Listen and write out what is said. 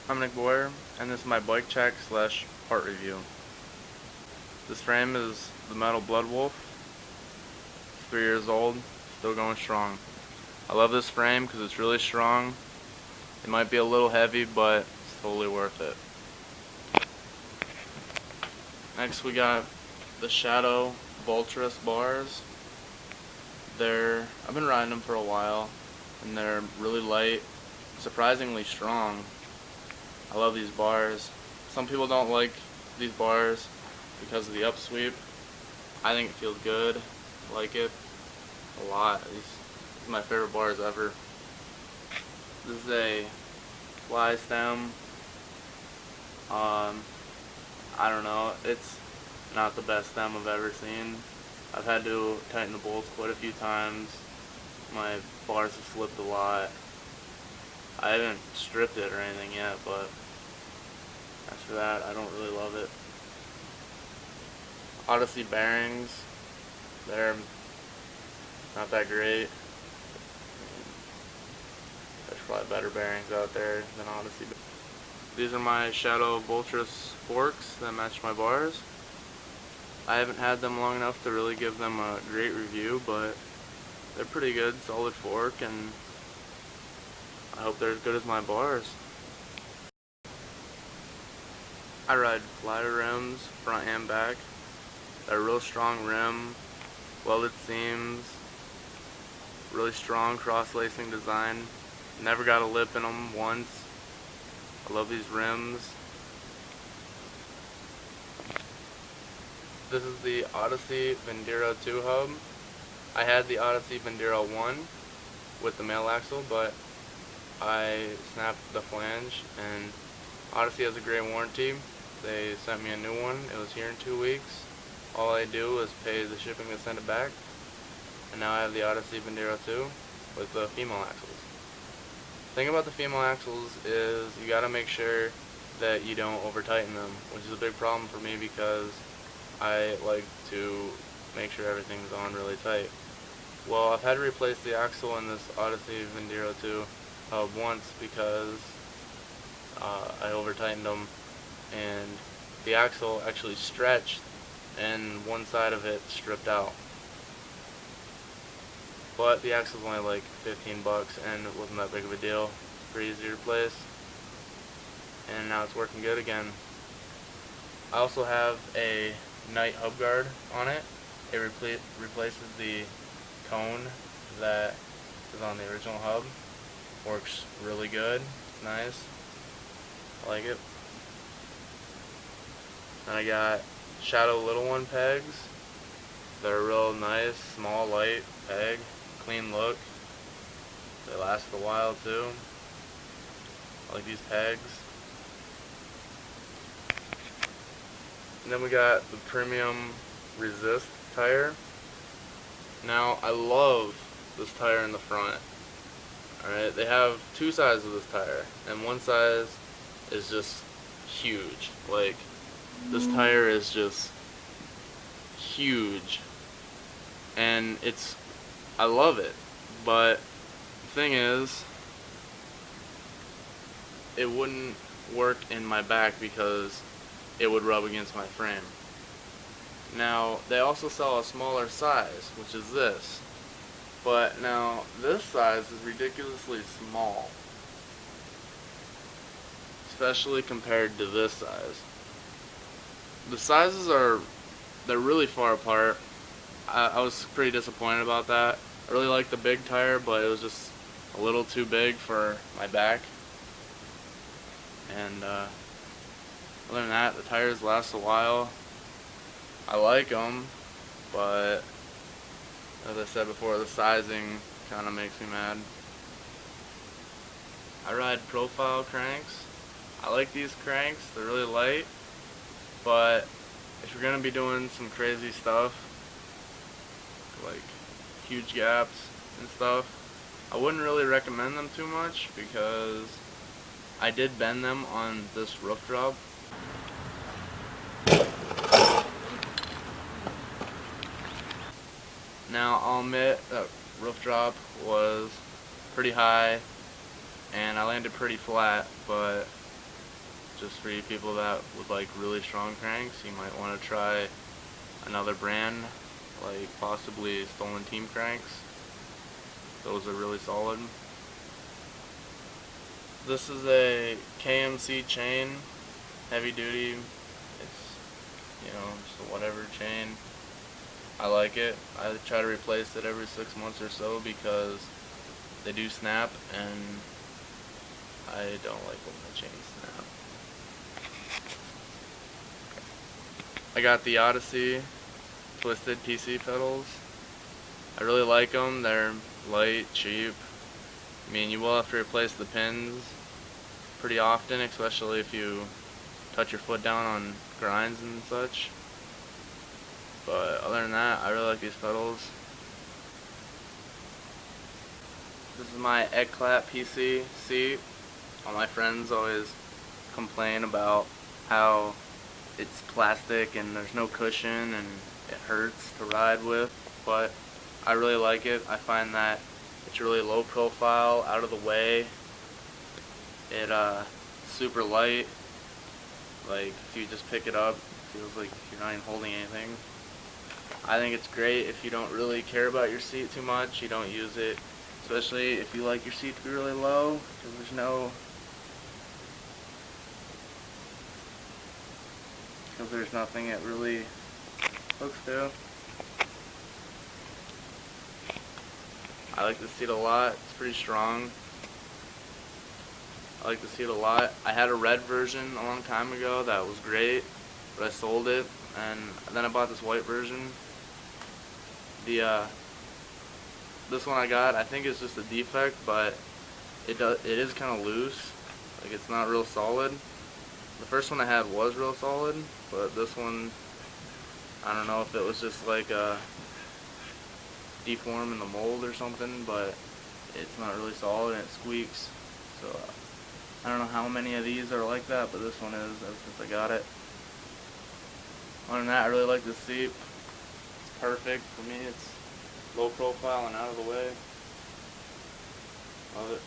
I'm Nick Boyer, and this is my bike check slash part review. This frame is the metal bloodwolf. It's 3 years old, still going strong. I love this frame because it's really strong. It might be a little heavy, but it's totally worth it. Next we got the Shadow vultus bars. I've been riding them for a while, and they're really light, surprisingly strong. I love these bars. Some people don't like these bars because of the upsweep. I think it feels good. I like it a lot. These are my favorite bars ever. This is a fly stem. I don't know. It's not the best stem I've ever seen. I've had to tighten the bolts quite a few times. My bars have slipped a lot. I haven't stripped it or anything yet, but as for that, I don't really love it. Odyssey bearings, they're not that great. There's probably better bearings out there than Odyssey. These are my Shadow vultus forks that match my bars. I haven't had them long enough to really give them a great review, but they're pretty good, solid fork, and I hope they're as good as my bars. I ride flyer rims, front and back. They're a real strong rim, welded seams, really strong cross-lacing design. Never got a lip in them once. I love these rims. This is the Odyssey Vandero 2 hub. I had the Odyssey Vandero 1 with the male axle, but I snapped the flange, and Odyssey has a great warranty. They sent me a new one. It was here in 2 weeks. All I do is pay the shipping to send it back, and now I have the Odyssey Vandero 2 with the female axles. The thing about the female axles is you gotta make sure that you don't over tighten them, which is a big problem for me because I like to make sure everything's on really tight. Well, I've had to replace the axle in this Odyssey Vandero 2 hub once because I over tightened them, and the axle actually stretched and one side of it stripped out. But the axle's only like 15 bucks and it wasn't that big of a deal. Pretty easy to replace. And now it's working good again. I also have a night hub guard on it. It replaces the cone that is on the original hub. Works really good. It's nice. I like it. And I got Shadow little one pegs. They're real nice, small, light peg, clean look. They last a while too. I like these pegs. And then we got the premium resist tire. Now I love this tire in the front. Alright, they have two sides of this tire, and one size is just huge. Like, this tire is just huge, and I love it, but the thing is, it wouldn't work in my back because it would rub against my frame. Now, they also sell a smaller size, which is this, but now this size is ridiculously small, especially compared to this size. The sizes they're really far apart. I was pretty disappointed about that. I really like the big tire, but it was just a little too big for my back. And other than that, the tires last a while. I like them, but as I said before, the sizing kind of makes me mad. I ride profile cranks. I like these cranks. They're really light. But if you're going to be doing some crazy stuff, like huge gaps and stuff, I wouldn't really recommend them too much because I did bend them on this roof drop. Now, I'll admit that roof drop was pretty high and I landed pretty flat, but just for you people that would like really strong cranks, you might want to try another brand, like possibly Stolen Team cranks. Those are really solid. This is a KMC chain, heavy duty. It's, just a whatever chain. I like it. I try to replace it every 6 months or so because they do snap, and I don't like when the chains snap. I got the Odyssey twisted PC pedals. I really like them. They're light, cheap. I mean, you will have to replace the pins pretty often, especially if you touch your foot down on grinds and such. But other than that, I really like these pedals. This is my eclat PC seat. All my friends always complain about how it's plastic and there's no cushion and it hurts to ride with, but I really like it. I find that it's really low profile, out of the way. It's super light. Like, if you just pick it up, it feels like you're not even holding anything. I think it's great if you don't really care about your seat too much. You don't use it, especially if you like your seat to be really low, because there's nothing it really hooks to. I like the seat a lot. It's pretty strong. I like the seat a lot. I had a red version a long time ago that was great, but I sold it, and then I bought this white version. This one I got, I think it's just a defect, but it is kind of loose. Like, it's not real solid. The first one I had was real solid, but this one, I don't know if it was just like deform in the mold or something, but it's not really solid and it squeaks. So I don't know how many of these are like that, but this one is ever since I got it. Other than that, I really like this seat. It's perfect for me. It's low profile and out of the way. Love it.